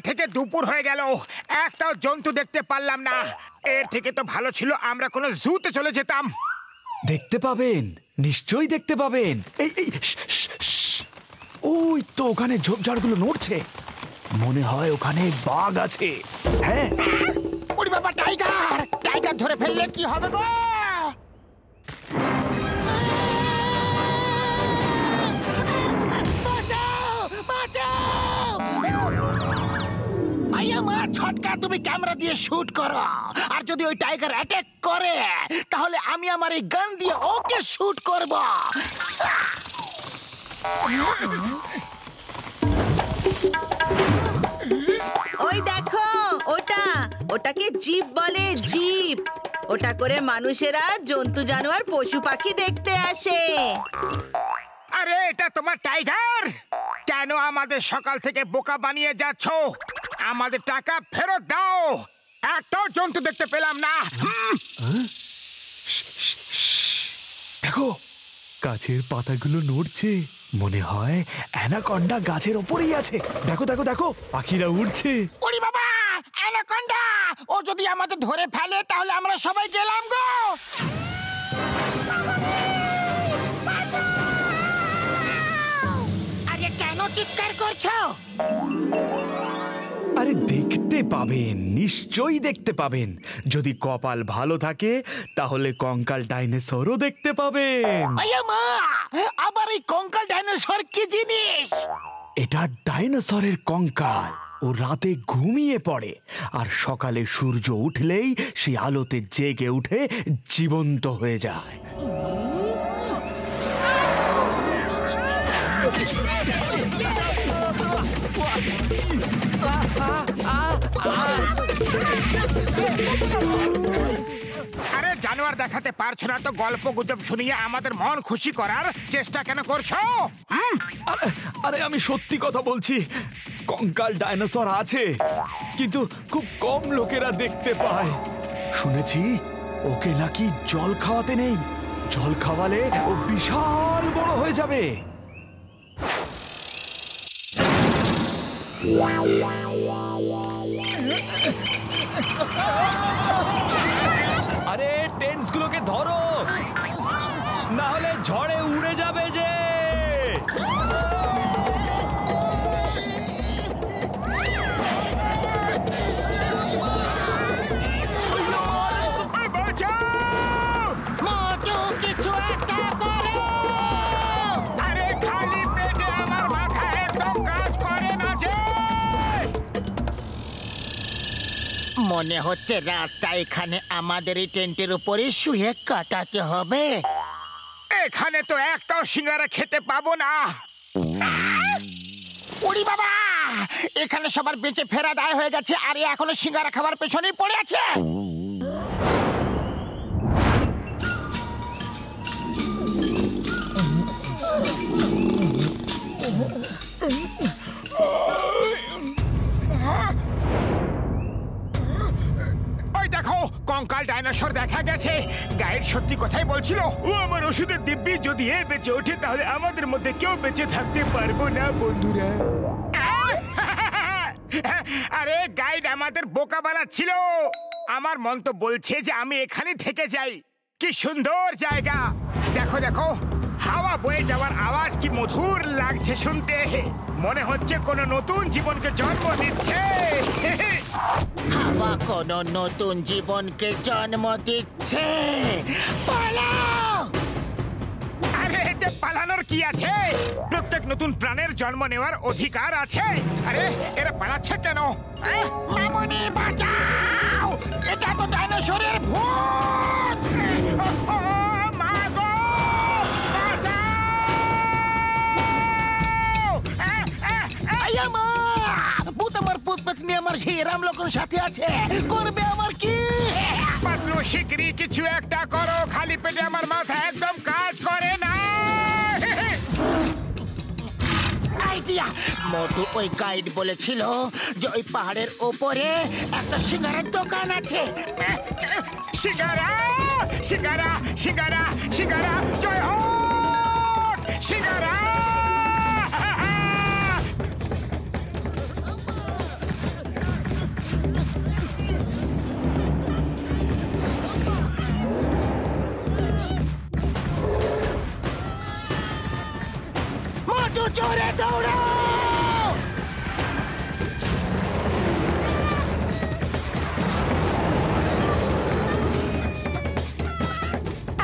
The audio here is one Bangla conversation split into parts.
থেকে দুপুর হয়ে গেল, একটাও জন্তু দেখতে পারলাম না। এর থেকে তো ভালো ছিল আমরা কোনো জুতে চলে যেতাম। দেখতে পাবেন, নিশ্চয়ই দেখতে পাবেন। এই এই ওই তো ওখানে ঝোপঝাড়গুলো নড়ছে, মনে হয় ওখানে বাঘ আছে। হ্যাঁ, ওরে বাবা, টাইগার! টাইগার ধরে ফেললে কি হবে গো? ছটকা, তুমি ক্যামেরা দিয়ে শুট করো, আর যদি ওই টাইগার অ্যাটাক করে তাহলে আমি আমার এই গান দিয়ে ওকে শুট করব। ওই দেখো, ওটাকে জিপ বলে, জিপ। ওটা করে মানুষেরা জন্তু জানোয়ার পশু পাখি দেখতে আসে। আরে এটা তোমার টাইগার? কেন আমাদের সকাল থেকে বোকা বানিয়ে যাচ্ছ? আমাদের টাকা ফেরত দাও, একটাও জন্তু দেখতে পেলাম না। দেখো গাছের পাতাগুলো নড়ছে, মনে হয় অ্যানাকন্ডা গাছের ওপরেই আছে। দেখো দেখো দেখো, পাখিরা উড়ছে। ওরে বাবা, অ্যানাকন্ডা! ও যদি আমাদের ধরে ফেলে তাহলে আমরা সবাই গেলাম গো। আরে কেন চিৎকার করছো? আরে দেখতে পাবেন, নিশ্চয়ই দেখতে পাবেন। যদি কপাল ভালো থাকে তাহলে কঙ্কাল ডাইনোসরও দেখতে পাবেন। মা, আবার এই কঙ্কাল ডাইনোসর কি জিনিস? এটা ডাইনোসরের কঙ্কাল। ও রাতে ঘুমিয়ে পড়ে, আর সকালে সূর্য উঠলেই সেই আলোতে জেগে উঠে জীবন্ত হয়ে যায়। আরে জানোয়ার দেখাতে পারছো না তো গল্প গুজব শুনিয়ে আমাদের মন খুশি করার চেষ্টা কেন করছো? আরে আমি সত্যি কথা বলছি, কঙ্কাল ডাইনোসর আছে, কিন্তু খুব কম লোকেরা দেখতে পায়। শুনেছি ওকে নাকি জল খাওয়াতে নেই, জল খাওয়ালে ও বিশাল বড় হয়ে যাবে। আরে টেন্টসগুলোকে ধরো, না হলে ঝড়ে উড়ে যাবে যে। মনে হচ্ছে রাতটা এখানে আমাদের এই টেন্টের উপরে শুয়ে কাটাতে হবে। এখানে তো একটাও সিঙ্গারা খেতে পাবো না। ওরে বাবা, এখানে সবার বেঁচে ফেরা দায় হয়ে গেছে, আর এখনো সিঙ্গারা খাবার পেছনেই পড়ে আছে। দেখো, কঙ্কাল ডাইনোসর দেখা গেছে। গাইড সত্যি কথাই বলছিল। ও আমার ওষুধের দিব্যি, যদি এ বেঁচে ওঠে তাহলে আমাদের মধ্যে কেউ বেঁচে থাকতে পারবো না বন্ধুরা। আরে গাইড আমাদের বোকা বানাচ্ছিল। আমার মন তো বলছে যে আমি এখানে থেকে যাই। কি সুন্দর জায়গা, দেখো দেখো, হাওয়া বয়ে যাওয়ার আওয়াজ কি মধুর লাগছে শুনতে। মনে হচ্ছে কোনো নতুন জীবনকে জন্ম দিচ্ছে। হাওয়া কোনো নতুন জীবনকে জন্ম দিচ্ছে। পালাও! আরে এতে পালানোর কি আছে? প্রত্যেক নতুন প্রাণের জন্ম নেওয়ার অধিকার আছে। আরে এরা পালাচ্ছে কেন? মামুনি বাঁচাও, এটা তো ডাইনোসরের ভূত। মা গো, বাঁচাও! ভূত আমার পুত পত্নী আমার সেই রামলক্ষণ সাথে আছে, করবে আমার কি? পাতলু শিগগিরই কিছু একটা করো, খালি পেটে আমার মাথা একদম কাজ করে না। আইডিয়া! মোটু ওই গাইড বলেছিল যে ওই পাহাড়ের ওপরে একটা সিঙ্গারার দোকান আছে। সিঙ্গারা, সিঙ্গারা, সিঙ্গারা, সিঙ্গারা, জয় হোক সিঙ্গারা! মোটু জোরে দৌড়াও।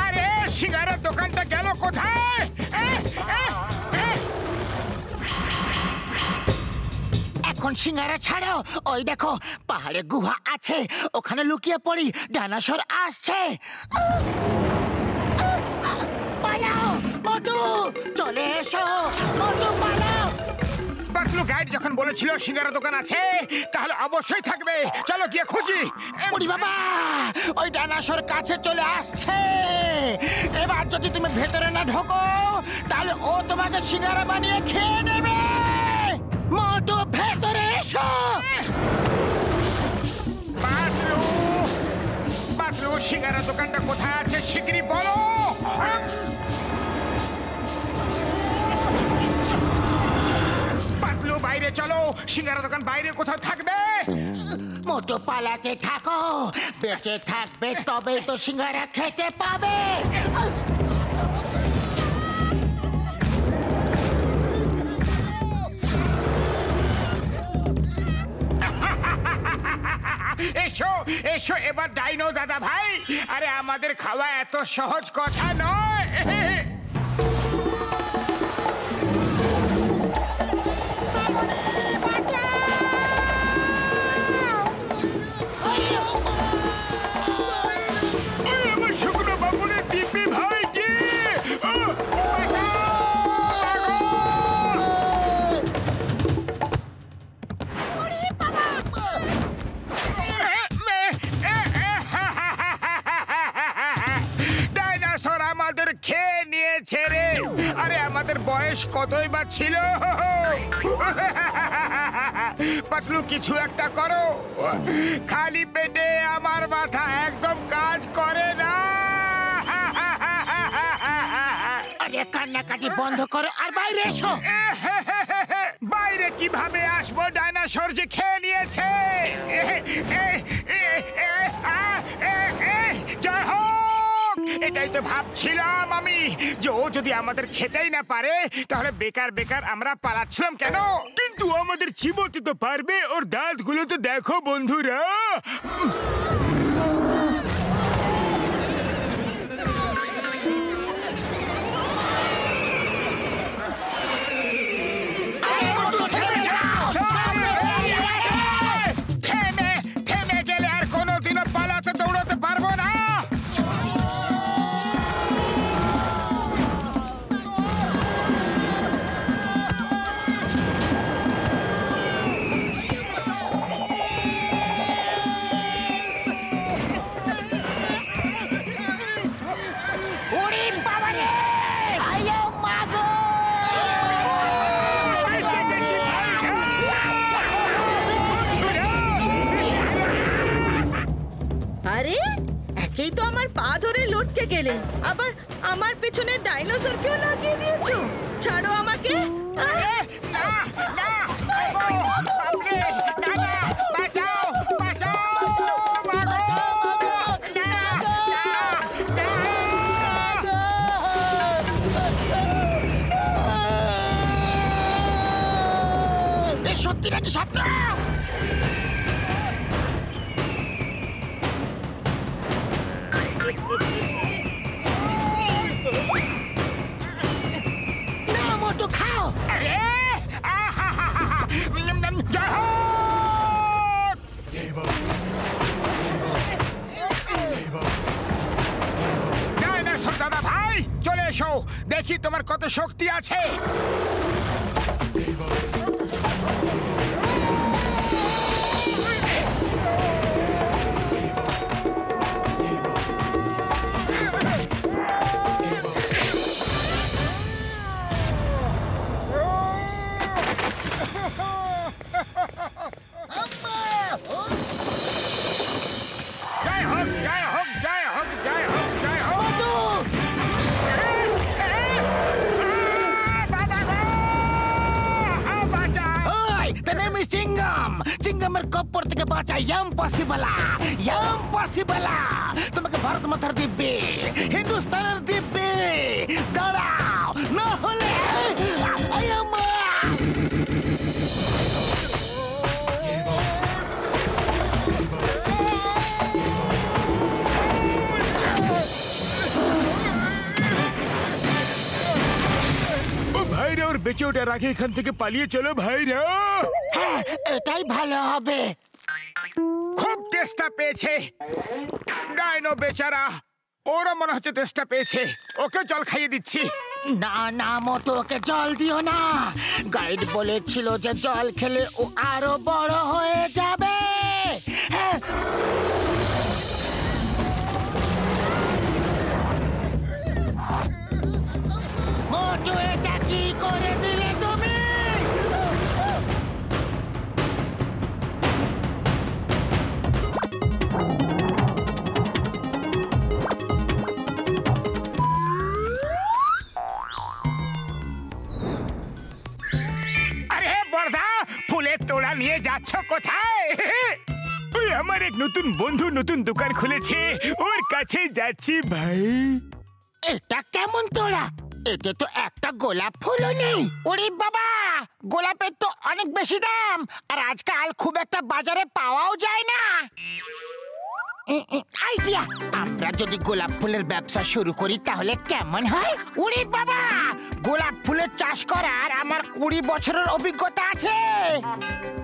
আরে সিঙ্গারার দোকানটা গেল কোথায়? এখন সিঙ্গারা ছাড়ো, ওই দেখো পাহাড়ে গুহা আছে, ওখানে লুকিয়ে পড়ি, ডাইনোসর আসছে। পালাও মোটু, চলে এসো মোটু, পালাও। পাতলু গাইড যখন বলেছিল সিঙ্গারা দোকান আছে, তাহলে অবশ্যই থাকবে। চলো গিয়ে খুঁজি। ওরে বাবা, ওই ডাইনোসর কাছে চলে আসছে। এবার যদি তুমি ভেতরে না ঢোকো, তাহলে ও তোমাকে সিঙ্গারা বানিয়ে খেয়ে নেবে। মোটু ভেতরে এসো। পাতলু, পাতলু সিঙ্গারা দোকানটা কোথায় আছে শিগগিরই বলো। পাতলু বাইরে চলো, সিঙ্গারা দোকান বাইরে কোথাও থাকবে। মোটু পালাতে থাকো, বেঁচে থাকবে তবেই তো সিঙ্গারা খেতে পাবে। এসো এসো এবার ডাইনো দাদা ভাই, আরে আমাদের খাওয়া এত সহজ কথা নয়। আমার শুকনো বাবুনের দিব্যি ভাই কি? ডাইনোসর আমাদের খেয়ে নিয়েছে রে। আরে আমাদের বয়স কতই বা ছিল। পাতলু কিছু একটা করো, খালি পেটে আমার মাথা একদম কাজ করে না। আরে কান্নাকাটি বন্ধ করো আর বাইরে এসো। বাইরে কিভাবে আসবো? ডাইনোসর যে খেয়ে নিয়েছে। জয় হোক, এটাই তো ভাবছিলাম আমি, যে ও যদি আমাদের খেতেই না পারে, তাহলে বেকার বেকার আমরা পালাচ্ছিলাম কেন। কিন্তু আমাদের চিবোতে তো পারবে, ওর দাঁতগুলো তো দেখো বন্ধুরা। থেমে গেলে আর কোনোদিনও পালাতে দৌড়াতে পারবো না। ওরে বাবা রে, আয়ো মাগো। আরে একেই তো আমার পা ধরে লটকে গেলে, আবার আমার পেছনে ডাইনোসরকেও লাগিয়ে দিয়েছো। ছাড়ো আমাকে। সত্যি নাকি স্বপ্ন? না মোটু খাও। ডাইনোসর দাদা ভাই চলে এসো, দেখি তোমার কত শক্তি আছে। জয় হোক জয় হোক জয় হোক জয় হোক জয় হোক। চিঙ্গামের কপ্পর থেকে বাঁচা ইম্পসিবল। তোমাকে ভারত মাতার দিব্যে, হিন্দুস্তানের দিব্যে দাঁড়াও, না হলে ওর বেঁচে ওঠার আগে এখান থেকে পালিয়ে চলো ভাইরা। হ্যাঁ, এটাই ভালো হবে। খুব তেষ্টা পেয়েছে ডাইনো বেচারা, ওরা মনে হচ্ছে তেষ্টা পেয়েছে, ওকে জল খাইয়ে দিচ্ছি। না না মোটু, ওকে জল দিও না। গাইড বলেছিল যে জল খেলে ও আরো বড় হয়ে যাবে। হ্যাঁ। মোটু, এটা কি করে দিলে তুমি? আরে বড়দা, ফুলের তোড়া নিয়ে যাচ্ছ কোথায়? ওই আমার এক নতুন বন্ধু নতুন দোকান খুলেছে, ওর কাছে যাচ্ছি ভাই। এটা কেমন তোরা? এতে তো একটা গোলাপ ফুলও নেই। ওরে বাবা, গোলাপের তো অনেক বেশি দাম, আর আজকাল খুব একটা বাজারে পাওয়াও যায় না। আইডিয়া, আমরা যদি গোলাপ ফুলের ব্যবসা শুরু করি তাহলে কেমন হয়? ওরে বাবা, গোলাপ ফুলের চাষ করার আমার 20 বছরের অভিজ্ঞতা আছে।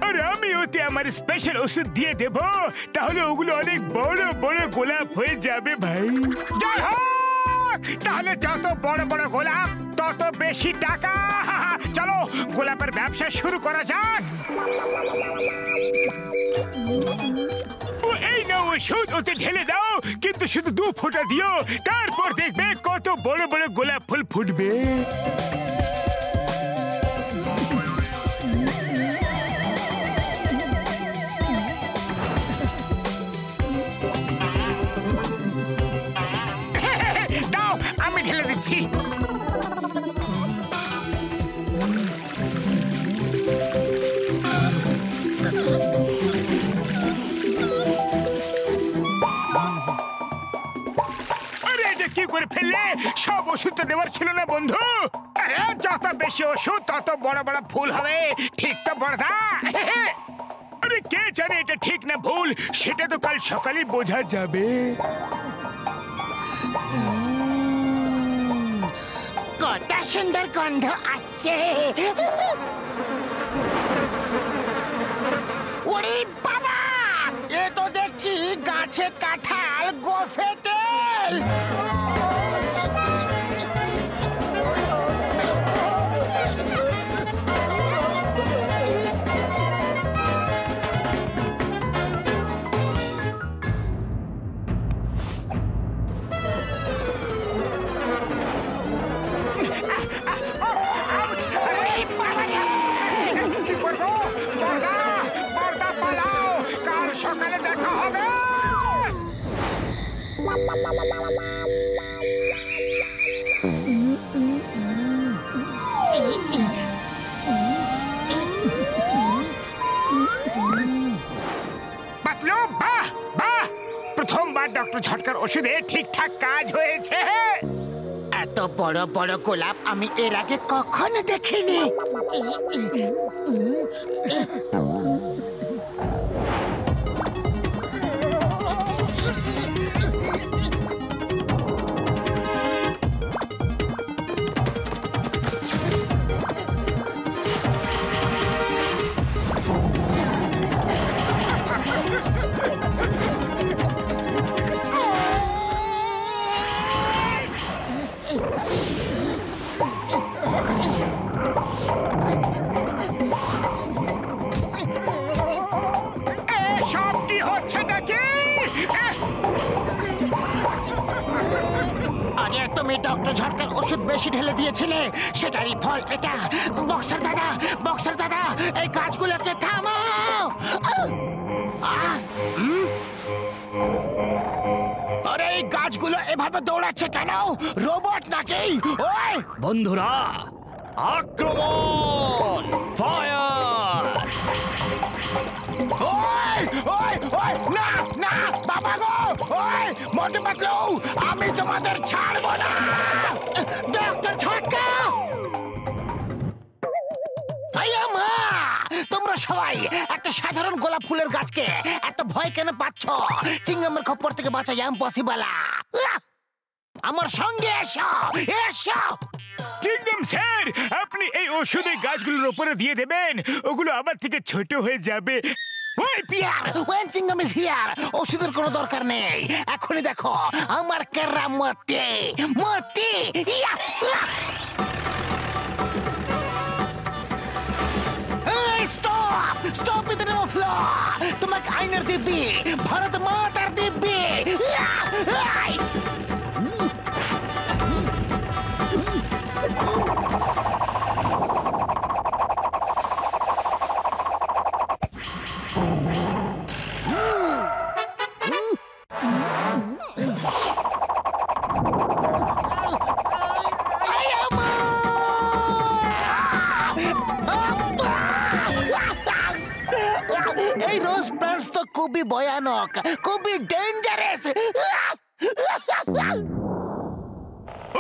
আর আমি ওতে আমার স্পেশাল ওষুধ দিয়ে দেব, তাহলে ওগুলো অনেক বড় বড় গোলাপ হয়ে যাবে ভাই। জয় হোক! তাহলে যত বড় বড় গোলাপ তত বেশি টাকা। চলো গোলাপের ব্যবসা শুরু করা যাক। এই নাও ওষুধ, ওতে ঢেলে দাও, কিন্তু শুধু 2 ফোঁটা দিও, তারপর দেখবে কত বড় বড় গোলাপ ফুল ফুটবে। দাও, আমি ঢেলে দিচ্ছি। কি করে ফেললে? সব ওষুধ তো দেওয়ার ছিল না বন্ধু। আরে যত বেশি ওষুধ তত বড় বড় ফুল হবে, ঠিক তো বড়দা? আরে কে জানে এটা ঠিক না ভুল, সেটা তো কাল সকালে বোঝা যাবে। কত সুন্দর গন্ধ আসছে। ওরে বাবা, এ তো দেখছি গাছে কাঁঠাল গোফে তেল। সকালে দেখা হবে। পাতলু, বাহ বাহ, প্রথমবার ডক্টর ঝটকার ওষুধে ঠিকঠাক কাজ হয়েছে। এত বড় বড় গোলাপ আমি এর আগে কখনো দেখিনি। সব কি হচ্ছে নাকি? আরে তুমি ডক্টর ঝটকার ওষুধ বেশি ঢেলে দিয়েছিলে, সেটারই ফল এটা। বক্সার দাদা, বক্সার দাদা, এই গাছগুলোকে থামাও। আরে এই গাছগুলো এভাবে দৌড়াচ্ছে কেন? রোবট নাকি? ওই বন্ধুরা, আক্রমণ! ফায়ার! ওই ওই ওই, না না বাবা গো, ওই মোটু পাতলু, আমি তোমাদের ছাড়বো না। ডক্টর ঝটকা! তোমরা সবাই একটা সাধারণ গোলাপ ফুলের গাছকে এত ভয় কেন পাচ্ছ? চিংগামের খপ্পর থেকে বাঁচা ইম্পসিবল। আমার সঙ্গে এসো, এসো। চিংগাম স্যার, আপনি এই ওষুধ এই গাছগুলোর উপরে দিয়ে দেবেন, ওগুলো আবার থেকে ছোট হয়ে যাবে। ওই fear, when Chingum is here. ওষুধের কোনো দরকার নেই, এখনই দেখো আমার কেরামতি মতি। Yeah! Stop stop in the name of law. তোমাকে আইনের দিব্যি, ভারত মাতার দিব্যি। এই রোজ প্ল্যান্টস তো খুবই ভয়ানক, খুবই ডেঞ্জারাস।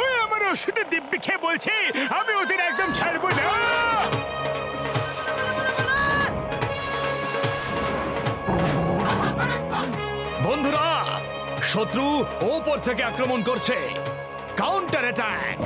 ওই আমার ওষুধের দিব্যি খেয়ে বলছি আমি ওদের একদম ছাড়বো না। বন্ধুরা, শত্রু ওপর থেকে আক্রমণ করছে। Counter attack.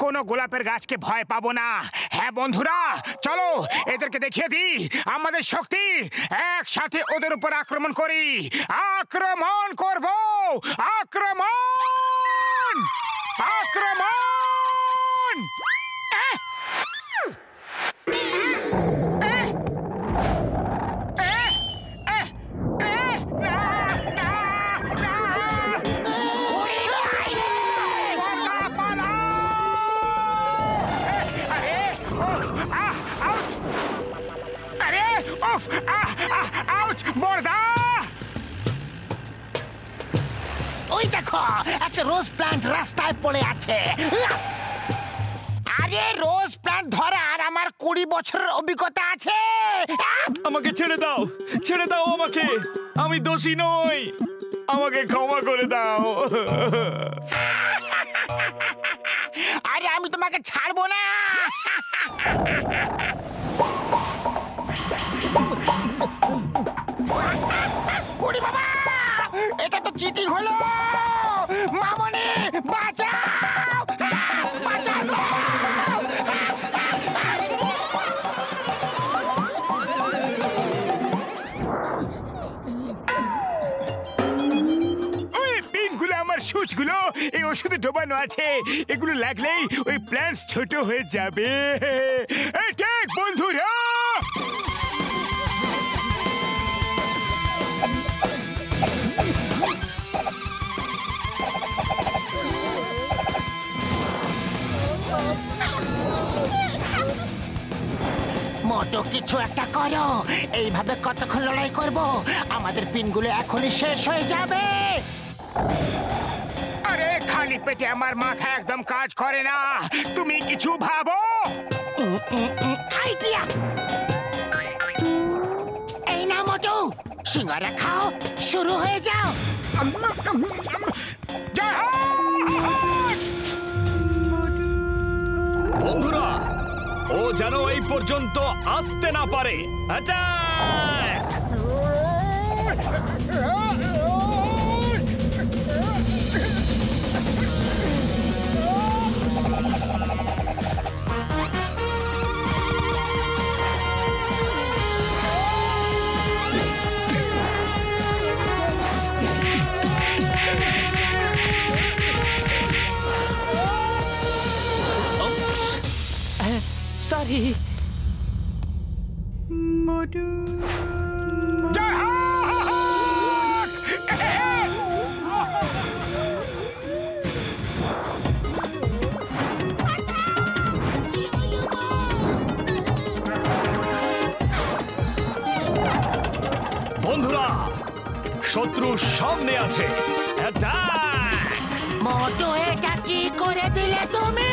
কোনো গোলাপের গাছকে ভয় পাবো না। হ্যাঁ বন্ধুরা, চলো এদেরকে দেখিয়ে দিই আমাদের শক্তি। একসাথে ওদের উপর আক্রমণ করি। আক্রমণ করব, আক্রমণ, আক্রমণ। ওই দেখো একটা রোজ প্ল্যান্ট রাস্তায় পড়ে আছে। আরে রোজ প্ল্যান্ট ধরার আমার 20 বছরের অভিজ্ঞতা আছে। আমাকে ছেড়ে দাও, ছেড়ে দাও আমাকে, আমি দোষী নই, আমাকে ক্ষমা করে দাও। আরে আমি তোমাকে ছাড়বো না। ওরে বাবা, এটা তো চিটিং হলো। মামনি বাঁচাও, বাঁচাও গো। ওই পিনগুলো আমার সুচগুলো এই ওষুধে ডোবানো আছে, এগুলো লাগলেই ওই প্ল্যান্টস ছোট হয়ে যাবে। ঠিক বন্ধুরা, মোটো কিছু একটা করো। এইভাবে কতক্ষণ লড়াই করব? আমাদের পিনগুলো এখনই শেষ হয়ে যাবে। আরে খালি পেটে আমার মাথা একদম কাজ করে না, তুমি কিছু ভাবো। আইডিয়া! এই না মোটো, সিঙ্গারা খাও, শুরু হয়ে যাও। জয় হোক! বন্ধুরা, ও যেন এই পর্যন্ত আসতে না পারে। অ্যাটাক! সরি। জয় হোক! বন্ধুরা, শত্রু সামনে আছে। অ্যাটাক! মোটো, এটা কি করে দিলে তুমি?